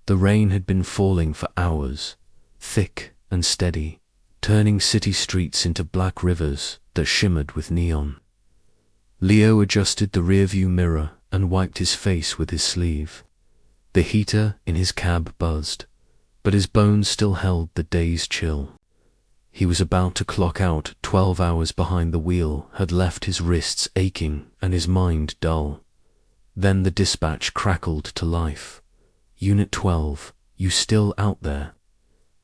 The rain had been falling for hours, thick and steady, turning city streets into black rivers that shimmered with neon. Leo adjusted the rearview mirror and wiped his face with his sleeve. The heater in his cab buzzed, but his bones still held the day's chill. He was about to clock out. 12 hours behind the wheel had left his wrists aching and his mind dull. Then the dispatch crackled to life. "Unit 12, you still out there?"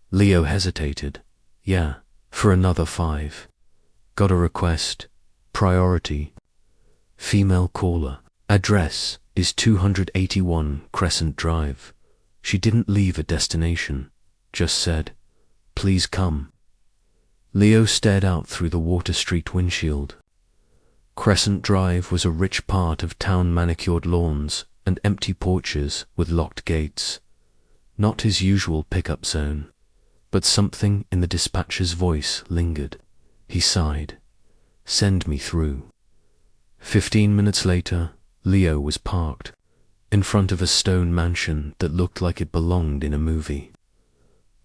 Leo hesitated. "Yeah, for another 5. Got a request. Priority. Female caller. Address is 281 Crescent Drive." She didn't leave a destination, just said, "Please come." Leo stared out through the Water Street windshield. Crescent Drive was a rich part of town, manicured lawns and empty porches with locked gates. Not his usual pickup zone, but something in the dispatcher's voice lingered. He sighed. "Send me through." 15 minutes later, Leo was parked in front of a stone mansion that looked like it belonged in a movie.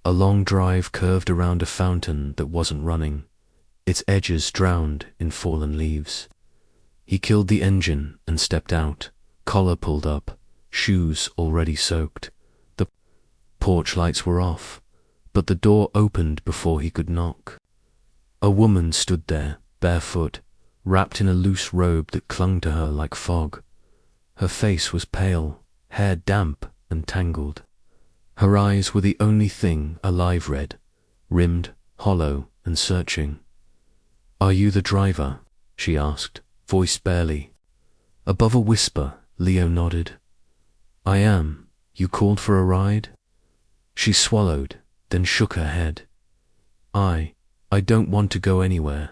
A long drive curved around a fountain that wasn't running, its edges drowned in fallen leaves. He killed the engine and stepped out, collar pulled up, shoes already soaked. The porch lights were off, but the door opened before he could knock. A woman stood there, barefoot, wrapped in a loose robe that clung to her like fog. Her face was pale, hair damp and tangled. Her eyes were the only thing alive, red, rimmed, hollow and searching. "Are you the driver?" she asked, voice barely. Above a whisper, Leo nodded. "I am. You called for a ride?" She swallowed, then shook her head. I don't want to go anywhere.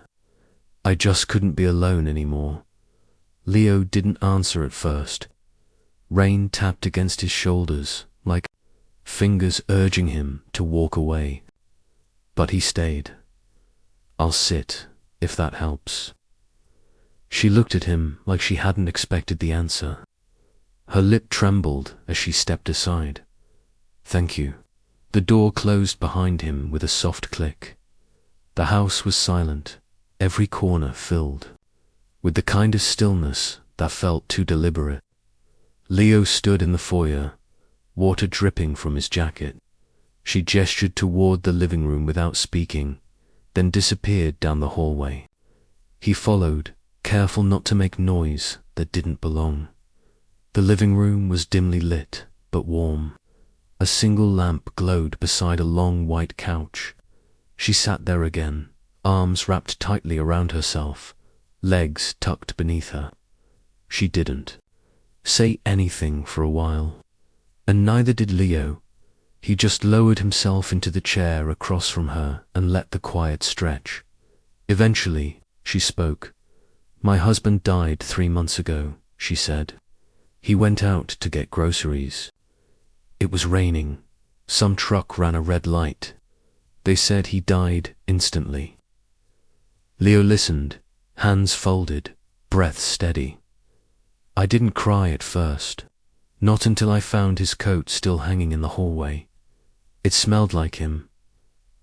I just couldn't be alone anymore." Leo didn't answer at first. Rain tapped against his shoulders, like fingers urging him to walk away. But he stayed. "I'll sit, if that helps." She looked at him like she hadn't expected the answer. Her lip trembled as she stepped aside. "Thank you." The door closed behind him with a soft click. The house was silent, every corner filled with the kind of stillness that felt too deliberate. Leo stood in the foyer, water dripping from his jacket. She gestured toward the living room without speaking, then disappeared down the hallway. He followed, careful not to make noise that didn't belong. The living room was dimly lit, but warm. A single lamp glowed beside a long white couch. She sat there again, arms wrapped tightly around herself, legs tucked beneath her. She didn't say anything for a while, and neither did Leo. He just lowered himself into the chair across from her and let the quiet stretch. Eventually, she spoke. "My husband died 3 months ago," she said. "He went out to get groceries. It was raining. Some truck ran a red light. They said he died instantly." Leo listened, hands folded, breath steady. "I didn't cry at first. Not until I found his coat still hanging in the hallway. It smelled like him.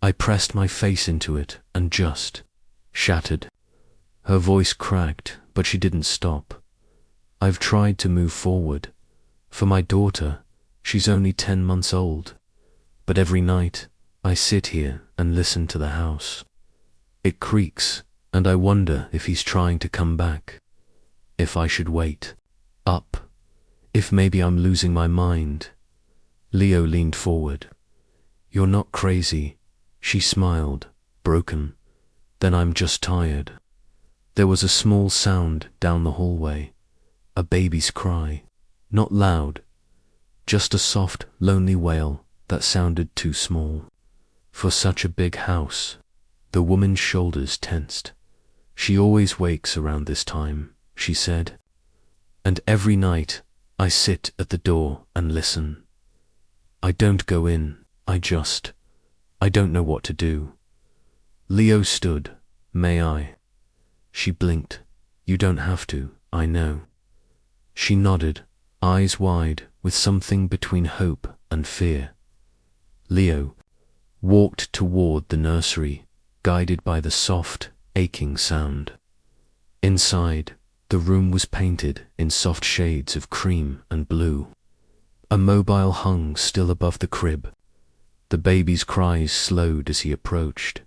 I pressed my face into it and just shattered." Her voice cracked, but she didn't stop. "I've tried to move forward. For my daughter, she's only 10 months old. But every night, I sit here and listen to the house. It creaks, and I wonder if he's trying to come back. If I should wait. Up. If maybe I'm losing my mind." Leo leaned forward. "You're not crazy," she smiled, broken. "Then I'm just tired." There was a small sound down the hallway. A baby's cry. Not loud. Just a soft, lonely wail that sounded too small for such a big house. The woman's shoulders tensed. "She always wakes around this time," she said. "And every night I sit at the door and listen. I don't go in, I don't know what to do." Leo stood. "May I?" She blinked. "You don't have to, I know." She nodded, eyes wide, with something between hope and fear. Leo walked toward the nursery, guided by the soft, aching sound. Inside, the room was painted in soft shades of cream and blue. A mobile hung still above the crib. The baby's cries slowed as he approached.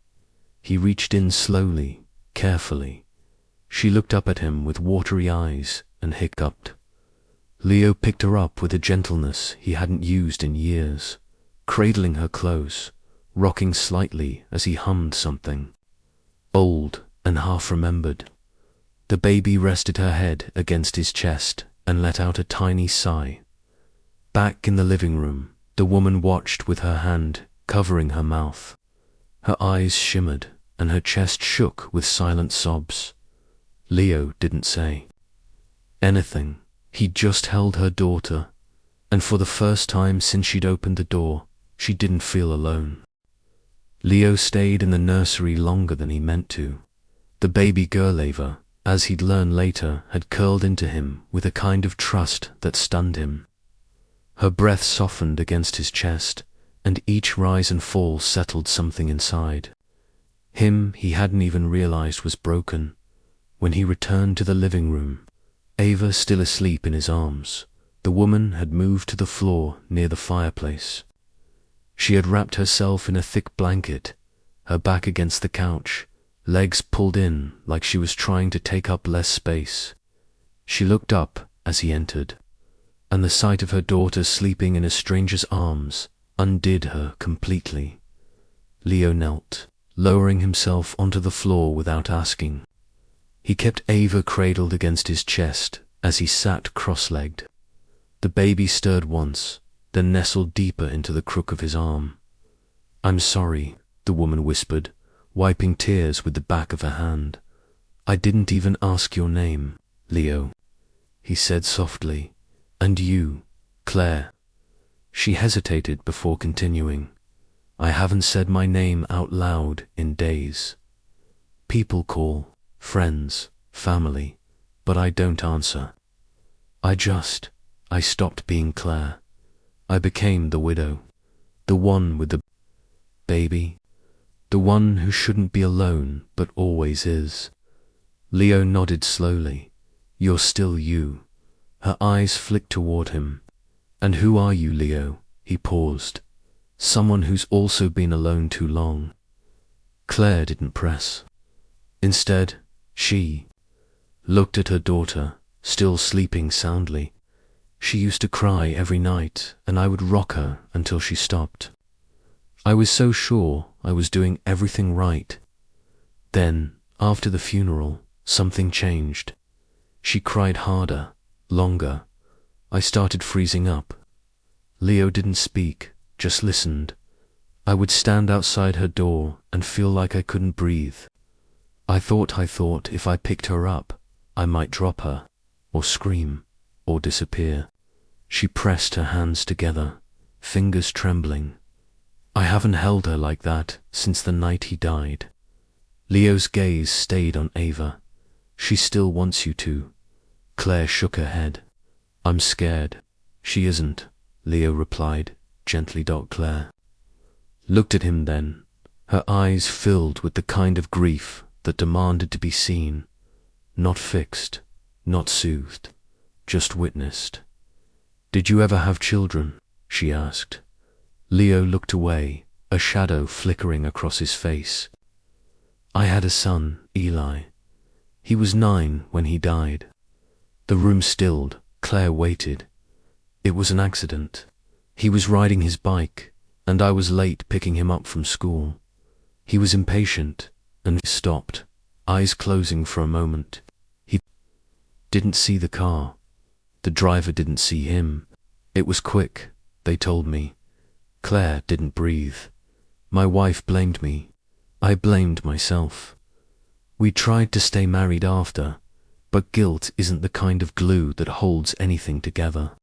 He reached in slowly, carefully. She looked up at him with watery eyes and hiccuped. Leo picked her up with a gentleness he hadn't used in years, cradling her close, rocking slightly as he hummed something old and half-remembered. The baby rested her head against his chest and let out a tiny sigh. Back in the living room, the woman watched with her hand covering her mouth. Her eyes shimmered and her chest shook with silent sobs. Leo didn't say anything. He just held her daughter, and for the first time since she'd opened the door, she didn't feel alone. Leo stayed in the nursery longer than he meant to. The baby girl Ava, as he'd learn later, had curled into him with a kind of trust that stunned him. Her breath softened against his chest, and each rise and fall settled something inside. Him he hadn't even realized was broken. When he returned to the living room, Ava still asleep in his arms, the woman had moved to the floor near the fireplace. She had wrapped herself in a thick blanket, her back against the couch, legs pulled in like she was trying to take up less space. She looked up as he entered, and the sight of her daughter sleeping in a stranger's arms undid her completely. Leo knelt, lowering himself onto the floor without asking. He kept Ava cradled against his chest as he sat cross-legged. The baby stirred once, then nestled deeper into the crook of his arm. "I'm sorry," the woman whispered, wiping tears with the back of her hand. "I didn't even ask your name, Leo," he said softly. "And you, Claire." She hesitated before continuing. "I haven't said my name out loud in days. People call, friends, family, but I don't answer. I stopped being Claire. I became the widow, the one with the baby, the one who shouldn't be alone but always is." Leo nodded slowly. "You're still you." Her eyes flicked toward him. "And who are you, Leo?" He paused. "Someone who's also been alone too long." Claire didn't press. Instead, she looked at her daughter, still sleeping soundly. She used to cry every night, and I would rock her until she stopped. I was so sure I was doing everything right. Then, after the funeral, something changed. She cried harder, longer. I started freezing up. Leo didn't speak, just listened. I would stand outside her door and feel like I couldn't breathe. I thought if I picked her up, I might drop her, or scream, or disappear. She pressed her hands together, fingers trembling. "I haven't held her like that since the night he died." Leo's gaze stayed on Ava. "She still wants you to." Claire shook her head. "I'm scared." "She isn't," Leo replied, gently. Claire looked at him then, her eyes filled with the kind of grief that demanded to be seen, not fixed, not soothed, just witnessed. "Did you ever have children?" she asked. Leo looked away, a shadow flickering across his face. "I had a son, Eli. He was 9 when he died." The room stilled. Claire waited. "It was an accident. He was riding his bike, and I was late picking him up from school. He was impatient and stopped, eyes closing for a moment. He didn't see the car. The driver didn't see him. It was quick, they told me." Claire didn't breathe. "My wife blamed me. I blamed myself. We tried to stay married after, but guilt isn't the kind of glue that holds anything together."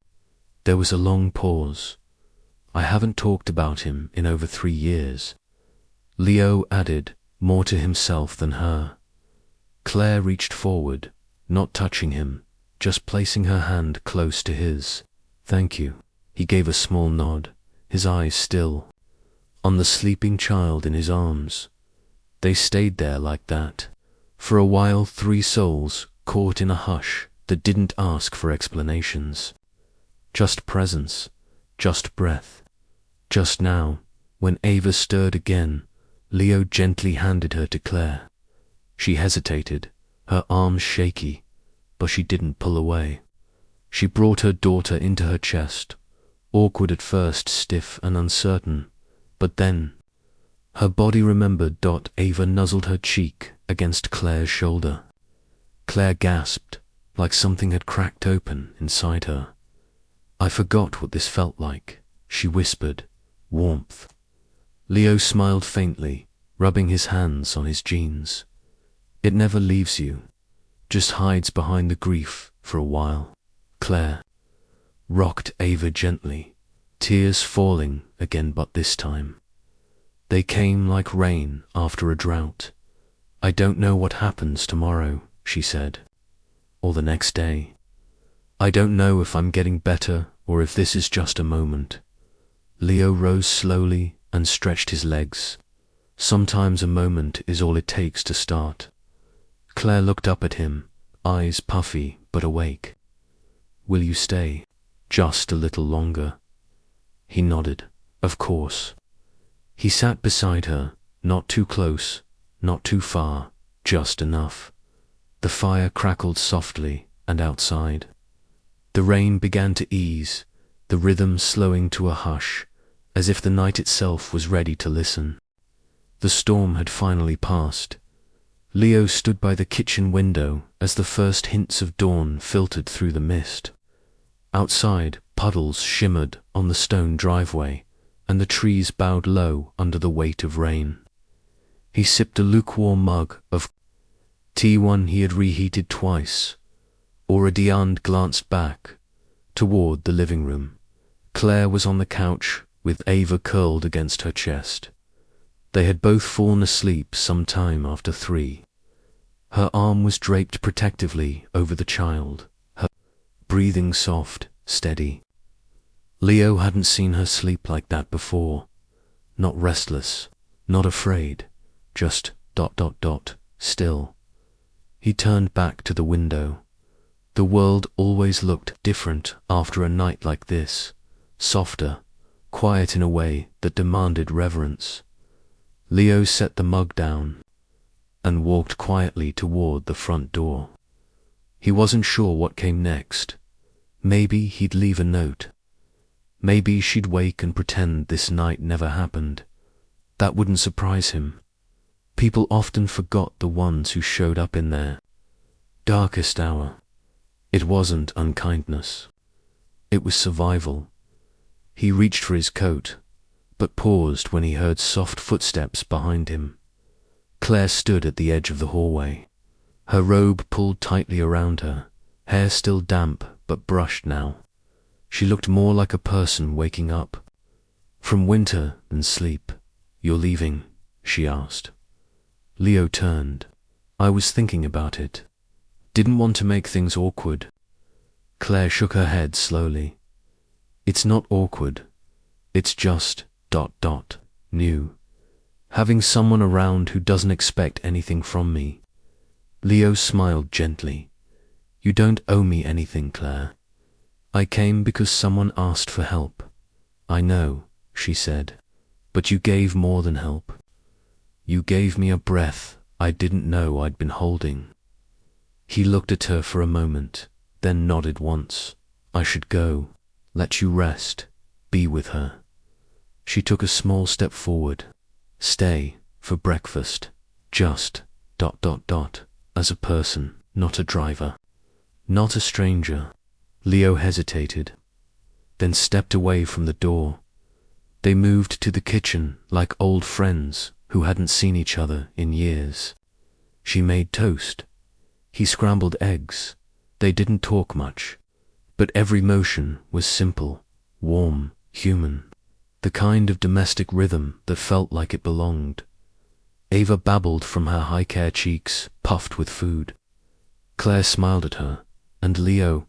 There was a long pause. "I haven't talked about him in over 3 years." Leo added, more to himself than her. Claire reached forward, not touching him, just placing her hand close to his. "Thank you." He gave a small nod. his eyes still, on the sleeping child in his arms. They stayed there like that, for a while, three souls caught in a hush that didn't ask for explanations. Just presence, just breath. Just now, when Ava stirred again, Leo gently handed her to Claire. She hesitated, her arms shaky, but she didn't pull away. She brought her daughter into her chest, awkward at first, stiff and uncertain, but then her body remembered. Ava nuzzled her cheek against Claire's shoulder. Claire gasped, like something had cracked open inside her. I forgot what this felt like, she whispered. Warmth. Leo smiled faintly, rubbing his hands on his jeans. It never leaves you, just hides behind the grief for a while. Claire rocked Ava gently, tears falling again, but this time they came like rain after a drought. I don't know what happens tomorrow, she said, or the next day. I don't know if I'm getting better or if this is just a moment. Leo rose slowly and stretched his legs. Sometimes a moment is all it takes to start. Claire looked up at him, eyes puffy but awake. Will you stay? Just a little longer? He nodded. Of course. He sat beside her, not too close, not too far, just enough. The fire crackled softly, and outside the rain began to ease, the rhythm slowing to a hush, as if the night itself was ready to listen. The storm had finally passed. Leo stood by the kitchen window as the first hints of dawn filtered through the mist. Outside, puddles shimmered on the stone driveway, and the trees bowed low under the weight of rain. He sipped a lukewarm mug of tea, one he had reheated twice. Diane glanced back toward the living room. Claire was on the couch with Ava curled against her chest. They had both fallen asleep some time after 3. Her arm was draped protectively over the child, her breathing soft, steady. Leo hadn't seen her sleep like that before. Not restless, not afraid, just ... still. He turned back to the window. The world always looked different after a night like this, softer, quiet in a way that demanded reverence. Leo set the mug down and walked quietly toward the front door. He wasn't sure what came next. Maybe he'd leave a note. Maybe she'd wake and pretend this night never happened. That wouldn't surprise him. People often forgot the ones who showed up in their darkest hour. It wasn't unkindness. It was survival. He reached for his coat, but paused when he heard soft footsteps behind him. Claire stood at the edge of the hallway, her robe pulled tightly around her, hair still damp but brushed now. She looked more like a person waking up from winter than sleep. You're leaving? She asked. Leo turned. I was thinking about it. Didn't want to make things awkward. Claire shook her head slowly. It's not awkward. It's just ... new. Having someone around who doesn't expect anything from me. Leo smiled gently. You don't owe me anything, Claire. I came because someone asked for help. I know, she said, but you gave more than help. You gave me a breath I didn't know I'd been holding. He looked at her for a moment, then nodded once. I should go, let you rest, be with her. She took a small step forward. Stay, for breakfast, just ... as a person, not a driver. Not a stranger. Leo hesitated, then stepped away from the door. They moved to the kitchen like old friends who hadn't seen each other in years. She made toast. He scrambled eggs. They didn't talk much, but every motion was simple, warm, human. The kind of domestic rhythm that felt like it belonged. Ava babbled from her high-care cheeks, puffed with food. Claire smiled at her, and Leo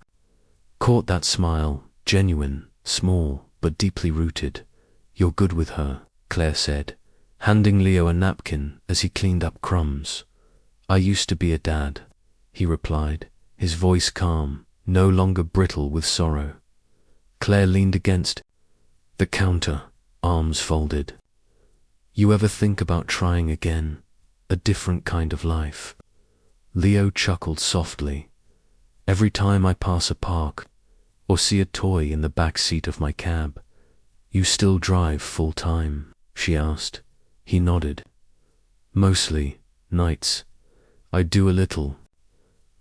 caught that smile, genuine, small, but deeply rooted. You're good with her, Claire said, handing Leo a napkin as he cleaned up crumbs. I used to be a dad, he replied, his voice calm, no longer brittle with sorrow. Claire leaned against the counter, arms folded. You ever think about trying again, a different kind of life? Leo chuckled softly. Every time I pass a park, or see a toy in the back seat of my cab. You still drive full time? She asked. He nodded. Mostly, nights. I do a little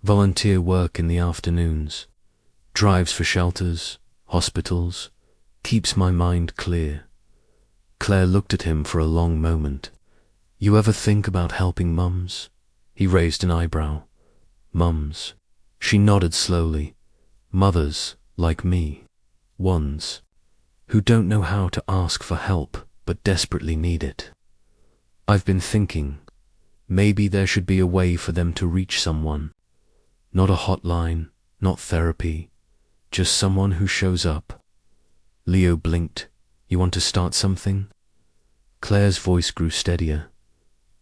volunteer work in the afternoons. Drives for shelters, hospitals, keeps my mind clear. Claire looked at him for a long moment. You ever think about helping mums? He raised an eyebrow. Mums. She nodded slowly. Mothers, like me. Ones who don't know how to ask for help but desperately need it. I've been thinking, maybe there should be a way for them to reach someone. Not a hotline, not therapy, just someone who shows up. Leo blinked. You want to start something? Claire's voice grew steadier.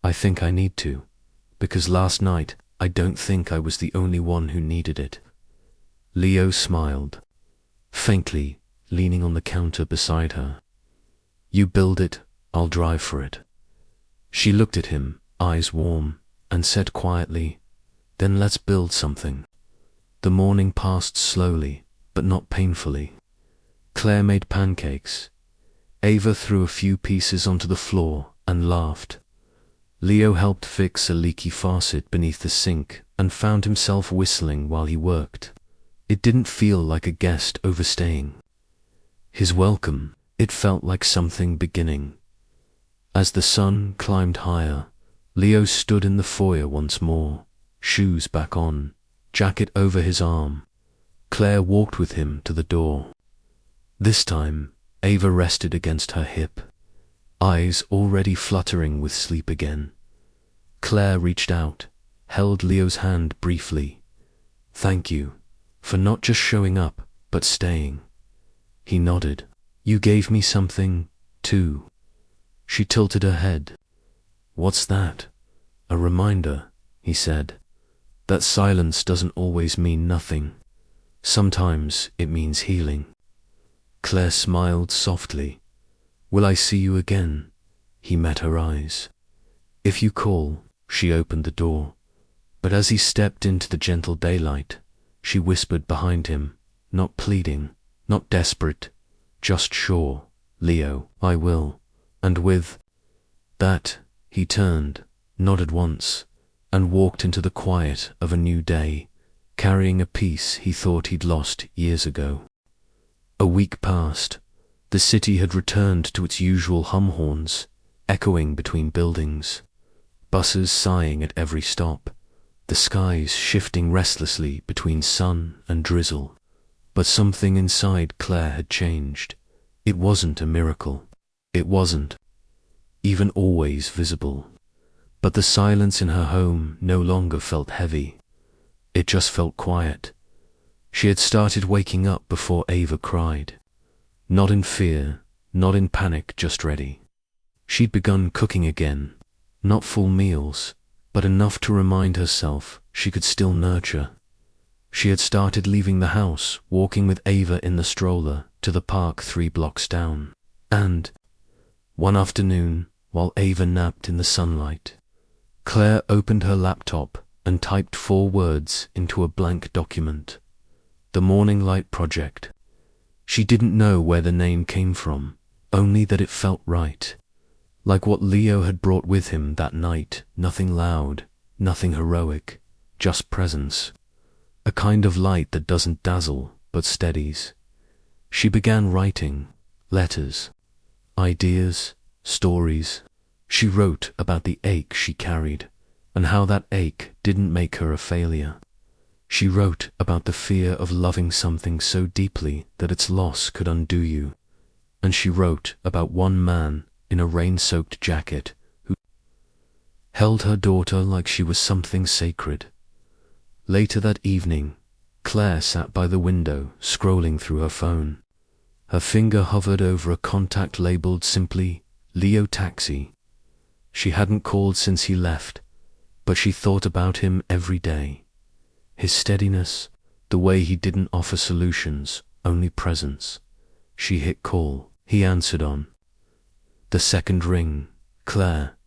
I think I need to, because last night I don't think I was the only one who needed it. Leo smiled, faintly, leaning on the counter beside her. You build it, I'll drive for it. She looked at him, eyes warm, and said quietly, then let's build something. The morning passed slowly, but not painfully. Claire made pancakes. Ava threw a few pieces onto the floor and laughed. Leo helped fix a leaky faucet beneath the sink and found himself whistling while he worked. It didn't feel like a guest overstaying. His welcome, it felt like something beginning. As the sun climbed higher, Leo stood in the foyer once more, shoes back on, jacket over his arm. Claire walked with him to the door. This time, Ava rested against her hip, eyes already fluttering with sleep again. Claire reached out, held Leo's hand briefly. Thank you, for not just showing up, but staying. He nodded. You gave me something, too. She tilted her head. What's that? A reminder, he said, that silence doesn't always mean nothing. Sometimes it means healing. Claire smiled softly. Will I see you again? He met her eyes. If you call, she opened the door. But as he stepped into the gentle daylight, she whispered behind him, not pleading, not desperate, just sure, Leo, I will. And with that, he turned, nodded once, and walked into the quiet of a new day, carrying a piece he thought he'd lost years ago. A week passed. The city had returned to its usual hum horns, echoing between buildings, buses sighing at every stop, the skies shifting restlessly between sun and drizzle. But something inside Claire had changed. It wasn't a miracle. It wasn't even always visible. But the silence in her home no longer felt heavy. It just felt quiet. She had started waking up before Ava cried. Not in fear, not in panic, just ready. She'd begun cooking again, not full meals, but enough to remind herself she could still nurture. She had started leaving the house, walking with Ava in the stroller to the park 3 blocks down. And one afternoon, while Ava napped in the sunlight, Claire opened her laptop and typed 4 words into a blank document. The Morning Light Project. She didn't know where the name came from, only that it felt right. Like what Leo had brought with him that night, nothing loud, nothing heroic, just presence. A kind of light that doesn't dazzle, but steadies. She began writing, letters, ideas, stories. She wrote about the ache she carried, and how that ache didn't make her a failure. She wrote about the fear of loving something so deeply that its loss could undo you. And she wrote about one man in a rain-soaked jacket who held her daughter like she was something sacred. Later that evening, Claire sat by the window, scrolling through her phone. Her finger hovered over a contact labeled simply Leo Taxi. She hadn't called since he left, but she thought about him every day. His steadiness, the way he didn't offer solutions, only presence. She hit call. He answered on the second ring. Claire.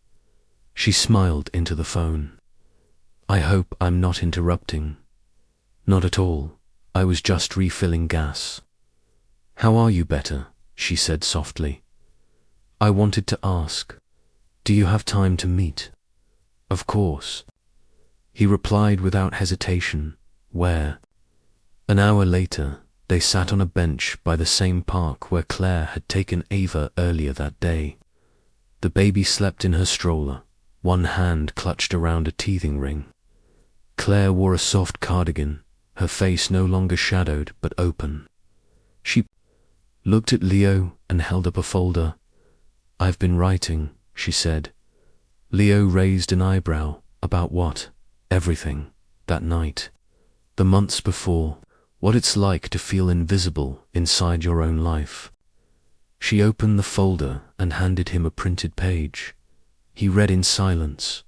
She smiled into the phone. I hope I'm not interrupting. Not at all. I was just refilling gas. How are you? Better, she said softly. I wanted to ask, do you have time to meet? Of course. He replied without hesitation. Where? An hour later, they sat on a bench by the same park where Claire had taken Ava earlier that day. The baby slept in her stroller, one hand clutched around a teething ring. Claire wore a soft cardigan, her face no longer shadowed but open. She looked at Leo and held up a folder. I've been writing, she said. Leo raised an eyebrow. About what? Everything. That night. The months before. What it's like to feel invisible inside your own life. She opened the folder and handed him a printed page. He read in silence.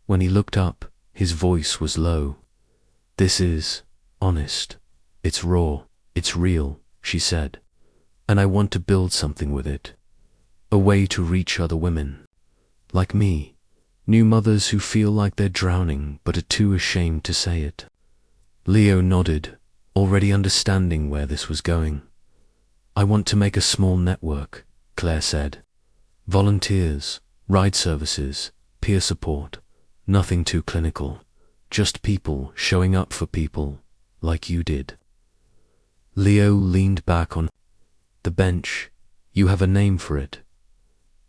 When he looked up, his voice was low. This is honest. It's raw. It's real, she said. And I want to build something with it. A way to reach other women. Like me. New mothers who feel like they're drowning but are too ashamed to say it. Leo nodded, already understanding where this was going. I want to make a small network, Claire said. Volunteers, ride services, peer support. Nothing too clinical. Just people showing up for people, like you did. Leo leaned back on the bench. You have a name for it.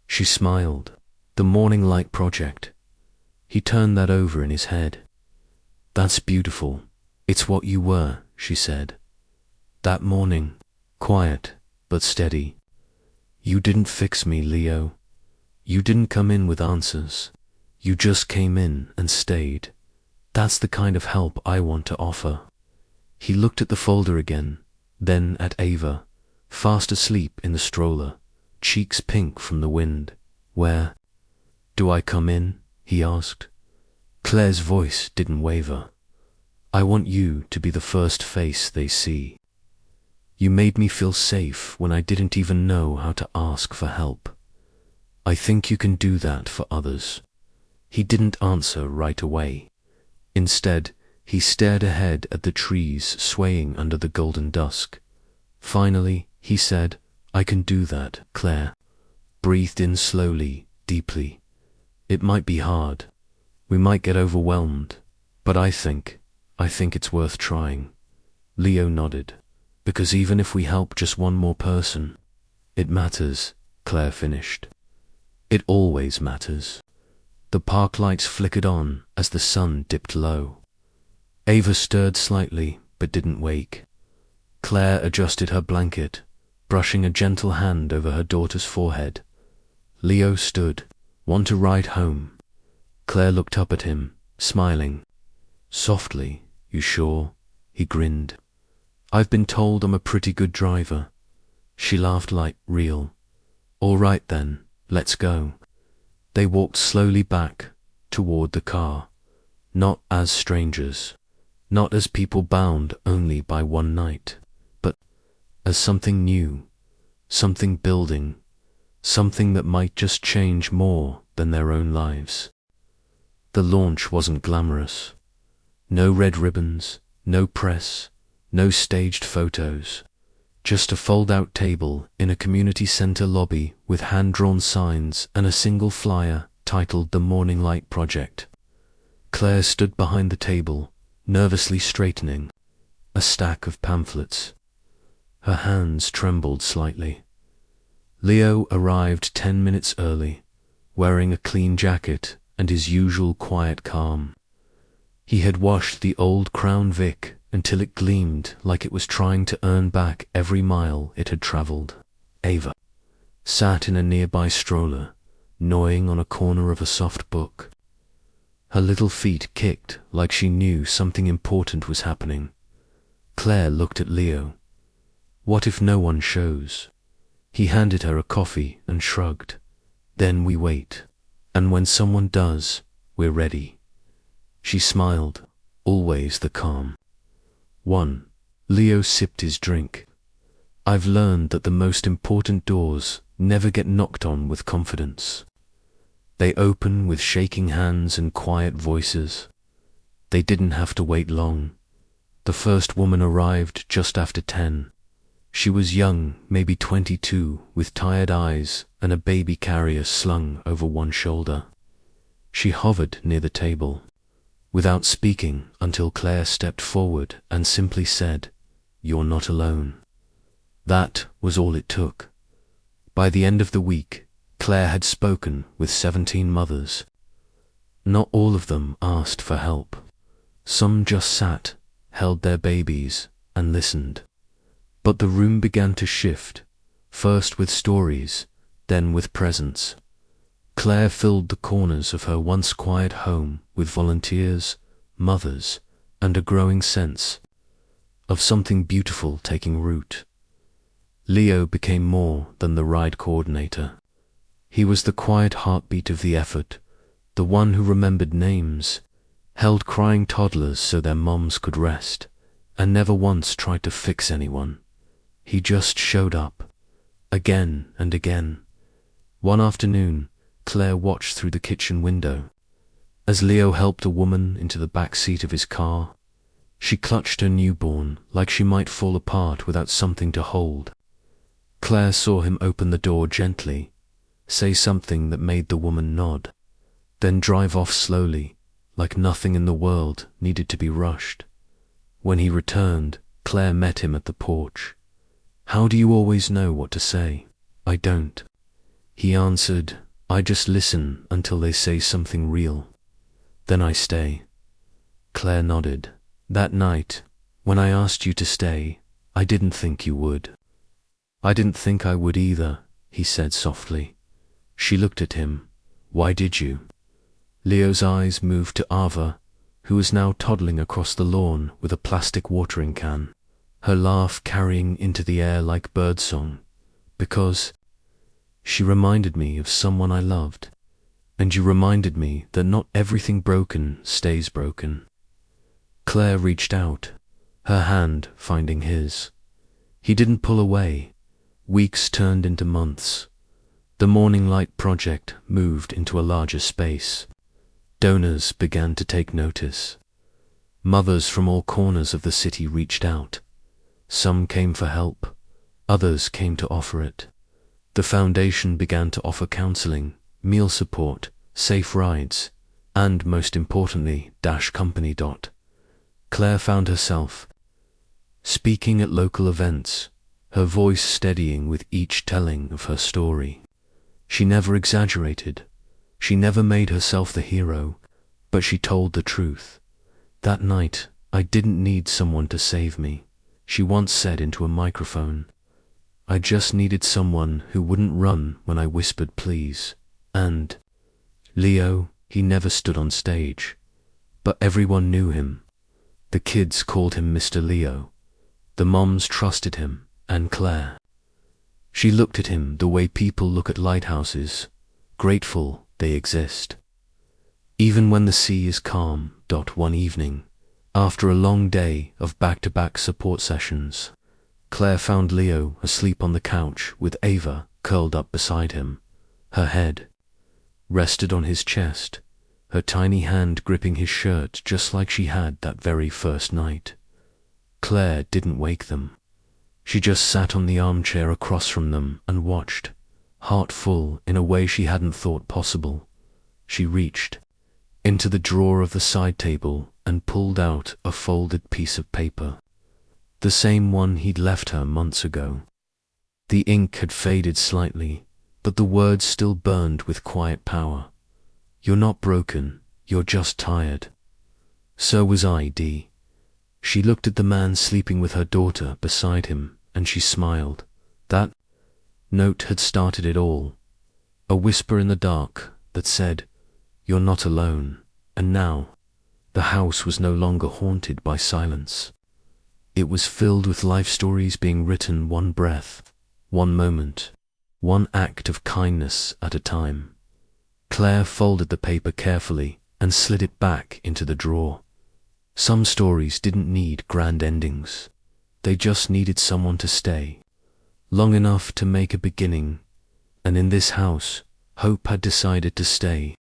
She smiled. The Morning Light Project. He turned that over in his head. That's beautiful. It's what you were, she said. That morning, quiet but steady. You didn't fix me, Leo. You didn't come in with answers. You just came in and stayed. That's the kind of help I want to offer. He looked at the folder again, then at Ava, fast asleep in the stroller, cheeks pink from the wind. Where do I come in? He asked. Claire's voice didn't waver. I want you to be the first face they see. You made me feel safe when I didn't even know how to ask for help. I think you can do that for others. He didn't answer right away. Instead, he stared ahead at the trees swaying under the golden dusk. Finally, he said, I can do that, Claire. Breathed in slowly, deeply. It might be hard. We might get overwhelmed. But I think it's worth trying. Leo nodded. Because even if we help just one more person, it matters, Claire finished. It always matters. The park lights flickered on as the sun dipped low. Ava stirred slightly, but didn't wake. Claire adjusted her blanket, brushing a gentle hand over her daughter's forehead. Leo stood. Want to ride home? Claire looked up at him, smiling. Softly, you sure? He grinned. I've been told I'm a pretty good driver. She laughed light, real. All right then, let's go. They walked slowly back toward the car, not as strangers, not as people bound only by one night, but as something new, something building, something that might just change more than their own lives. The launch wasn't glamorous. No red ribbons, no press, no staged photos. Just a fold-out table in a community center lobby with hand-drawn signs and a single flyer titled The Morning Light Project. Claire stood behind the table, nervously straightening a stack of pamphlets. Her hands trembled slightly. Leo arrived 10 minutes early, wearing a clean jacket and his usual quiet calm. He had washed the old Crown Vic until it gleamed like it was trying to earn back every mile it had traveled. Ava sat in a nearby stroller, gnawing on a corner of a soft book. Her little feet kicked like she knew something important was happening. Claire looked at Leo. What if no one shows? He handed her a coffee and shrugged. Then we wait. And when someone does, we're ready. She smiled, always the calm. 1. Leo sipped his drink. I've learned that the most important doors never get knocked on with confidence. They open with shaking hands and quiet voices. They didn't have to wait long. The first woman arrived just after 10. She was young, maybe 22, with tired eyes and a baby carrier slung over one shoulder. She hovered near the table, without speaking until Claire stepped forward and simply said, "You're not alone." That was all it took. By the end of the week, Claire had spoken with 17 mothers. Not all of them asked for help. Some just sat, held their babies, and listened. But the room began to shift, first with stories, then with presence. Claire filled the corners of her once quiet home with volunteers, mothers, and a growing sense of something beautiful taking root. Leo became more than the ride coordinator. He was the quiet heartbeat of the effort, the one who remembered names, held crying toddlers so their moms could rest, and never once tried to fix anyone. He just showed up, again and again. One afternoon, Claire watched through the kitchen window. As Leo helped a woman into the back seat of his car, she clutched her newborn like she might fall apart without something to hold. Claire saw him open the door gently, say something that made the woman nod, then drive off slowly, like nothing in the world needed to be rushed. When he returned, Claire met him at the porch. "How do you always know what to say?" "I don't." He answered, "I just listen until they say something real. Then I stay." Claire nodded. "That night, when I asked you to stay, I didn't think you would." "I didn't think I would either," he said softly. She looked at him. "Why did you?" Leo's eyes moved to Ava, who was now toddling across the lawn with a plastic watering can, her laugh carrying into the air like birdsong. "Because she reminded me of someone I loved, and you reminded me that not everything broken stays broken." Claire reached out, her hand finding his. He didn't pull away. Weeks turned into months. The Morning Light project moved into a larger space. Donors began to take notice. Mothers from all corners of the city reached out. Some came for help, others came to offer it. The foundation began to offer counseling, meal support, safe rides, and most importantly, company. Claire found herself speaking at local events, her voice steadying with each telling of her story. She never exaggerated. She never made herself the hero, but she told the truth. "That night, I didn't need someone to save me," she once said into a microphone. "I just needed someone who wouldn't run when I whispered please." And Leo, he never stood on stage, but everyone knew him. The kids called him Mr. Leo. The moms trusted him, and Claire. She looked at him the way people look at lighthouses, grateful they exist. Even when the sea is calm. One evening, after a long day of back-to-back support sessions, Claire found Leo asleep on the couch with Ava curled up beside him. Her head rested on his chest, her tiny hand gripping his shirt just like she had that very first night. Claire didn't wake them. She just sat on the armchair across from them and watched, heart full in a way she hadn't thought possible. She reached into the drawer of the side table and pulled out a folded piece of paper, the same one he'd left her months ago. The ink had faded slightly, but the words still burned with quiet power. "You're not broken, you're just tired." So was I, Dee. She looked at the man sleeping with her daughter beside him, and she smiled. That note had started it all. A whisper in the dark that said, "You're not alone." And now, the house was no longer haunted by silence. It was filled with life stories being written one breath, one moment one act of kindness at a time. Claire folded the paper carefully and slid it back into the drawer. Some stories didn't need grand endings. They just needed someone to stay long enough to make a beginning, and in this house, hope had decided to stay.